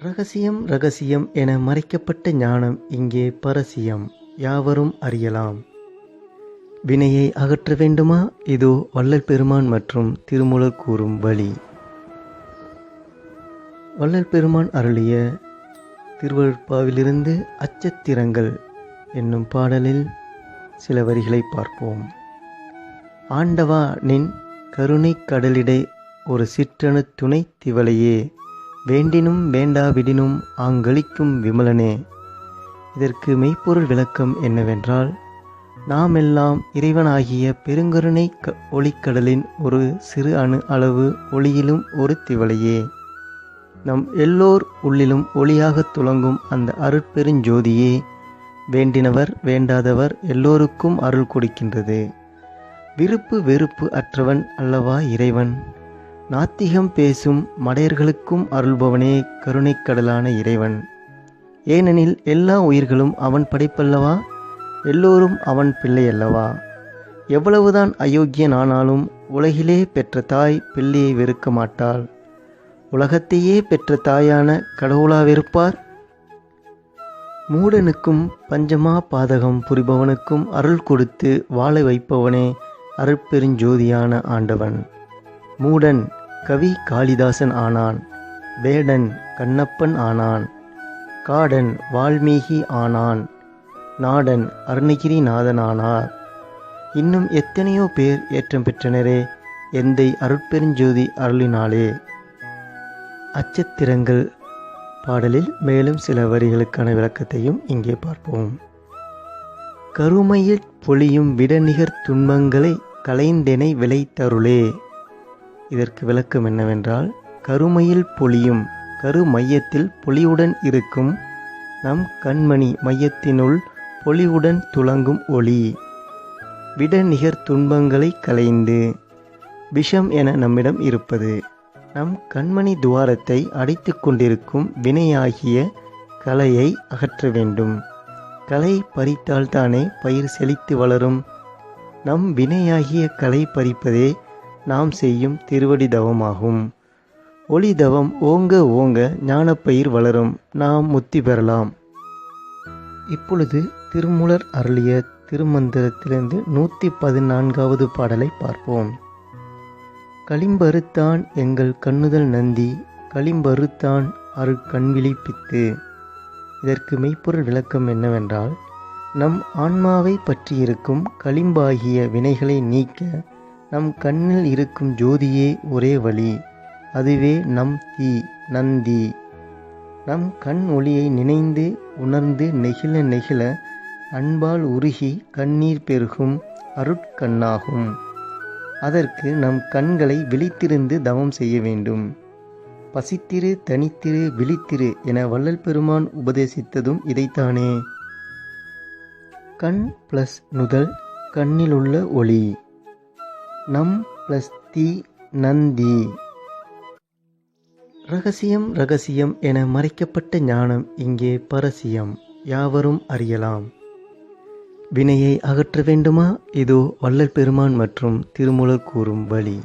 ரகசியம் ரகசியம் என மறைக்கப்பட்ட ஞானம் இங்கே பரசியம், யாவரும் அறியலாம். வினையை அகற்ற வேண்டுமா? இதோ வள்ளல் பெருமான் மற்றும் திருமூலர் கூறும் வழி. வள்ளல் பெருமான் அருளிய திருவருட்பாவிலிருந்து அச்சத்திரங்கள் என்னும் பாடலில் சில வரிகளை பார்ப்போம். ஆண்டவா, நின் கருணைக் கடலிடை ஒரு சிற்றணு துணை திவலையே, வேண்டினும் வேண்டாவிடினும் ஆங்களிக்கும் விமலனே. இதற்கு மெய்ப்பொருள் விளக்கம் என்னவென்றால், நாமெல்லாம் இறைவனாகிய பெருங்கருணை ஒளிக்கடலின் ஒரு சிறு அணு அளவு ஒளியிலும் ஒரு திவலையே. நம் எல்லோர் உள்ளிலும் ஒளியாக துலங்கும் அந்த அருட்பெருஞ்சோதியே வேண்டினவர் வேண்டாதவர் எல்லோருக்கும் அருள் கொடுக்கின்றது. விருப்பு வெறுப்பு அற்றவன் அல்லவா இறைவன். நாத்திகம் பேசும் மடையர்களுக்கும் அருள்பவனே கருணைக்கடலான இறைவன். ஏனெனில் எல்லா உயிர்களும் அவன் படைப்பல்லவா, எல்லோரும் அவன் பிள்ளை அல்லவா. எவ்வளவுதான் அயோக்கியன் ஆனாலும் உலகிலே பெற்ற தாய் பிள்ளையை வெறுக்க மாட்டாள். உலகத்தையே பெற்ற தாயான கடவுளா வெறுப்பார்? மூடனுக்கும் பஞ்சமா பாதகம் புரிபவனுக்கும் அருள் கொடுத்து வாழ வைப்பவனே அருட்பெருஞ்சோதியான ஆண்டவன். மூடன் கவி காளிதாசன் ஆனான், வேடன் கண்ணப்பன் ஆனான், காடன் வால்மீகி ஆனான், நாடன் அருணகிரிநாதன் ஆனார். இன்னும் எத்தனையோ பேர் ஏற்றம் பெற்றனரே எந்தை அருட்பெருஞ்சோதி அருளினாலே. அச்சத்திரங்கள் பாடலில் மேலும் சில வரிகளுக்கான விளக்கத்தையும் இங்கே பார்ப்போம். கருமையில் பொழியும் விடநிகர் துன்பங்களை களைந்தெனை விளைத்தருளே. இதற்கு விளக்கம் என்னவென்றால், கருமையில் பொழியும், கரு மையத்தில் பொலிவுடன் இருக்கும் நம் கண்மணி மையத்தினுள் பொலிவுடன் துலங்கும் ஒளி, விடநிகர் துன்பங்களை களைந்து, விஷம் என நம்மிடம் இருப்பது நம் கண்மணி துவாரத்தை அடைத்து கொண்டிருக்கும் வினையாகிய களையை அகற்ற வேண்டும். களை பறித்தால்தானே பயிர் செழித்து வளரும். நம் வினையாகிய களை பறிப்பதே நாம் செய்யும் திருவடி தவமாகும். ஒளி தவம் ஓங்க ஓங்க ஞானப்பயிர் வளரும், நாம் முத்தி பெறலாம். இப்பொழுது திருமூலர் அருளிய திருமந்திரத்திலிருந்து 114வது பாடலை பார்ப்போம். களிம்பறுத்தான் எங்கள் கண்ணுதல் நந்தி, களிம்பறுத்தான் அருட்கண்விழி பித்து. இதற்கு மெய்ப்பொருள் விளக்கம் என்னவென்றால், நம் ஆன்மாவை பற்றியிருக்கும் களிம்பாகிய வினைகளை நீக்க நம் கண்ணில் இருக்கும் ஜோதியே ஒரே வழி. அதுவே நம் தீ நந்தி. நம் கண் ஒளியை நினைந்து உணர்ந்து நெகிழ நெகிழ அன்பால் உருகி கண்ணீர் பெருகும் அருட்கண்ணாகும். அதற்கு நம் கண்களை விழித்திருந்து தவம் செய்ய வேண்டும். பசித்திரு தனித்திரு விழித்திரு என வள்ளல் பெருமான் உபதேசித்ததும் இதைத்தானே. கண் பிளஸ் நுதல் கண்ணிலுள்ள ஒளி, நம் பிளஸ் தீ நந்தி. ரகசியம் ரகசியம் என மறைக்கப்பட்ட ஞானம் இங்கே பரசியம், யாவரும் அறியலாம். வினையை அகற்ற வேண்டுமா? இதோ வள்ளல் பெருமான் மற்றும் திருமூலர் கூறும் வழி.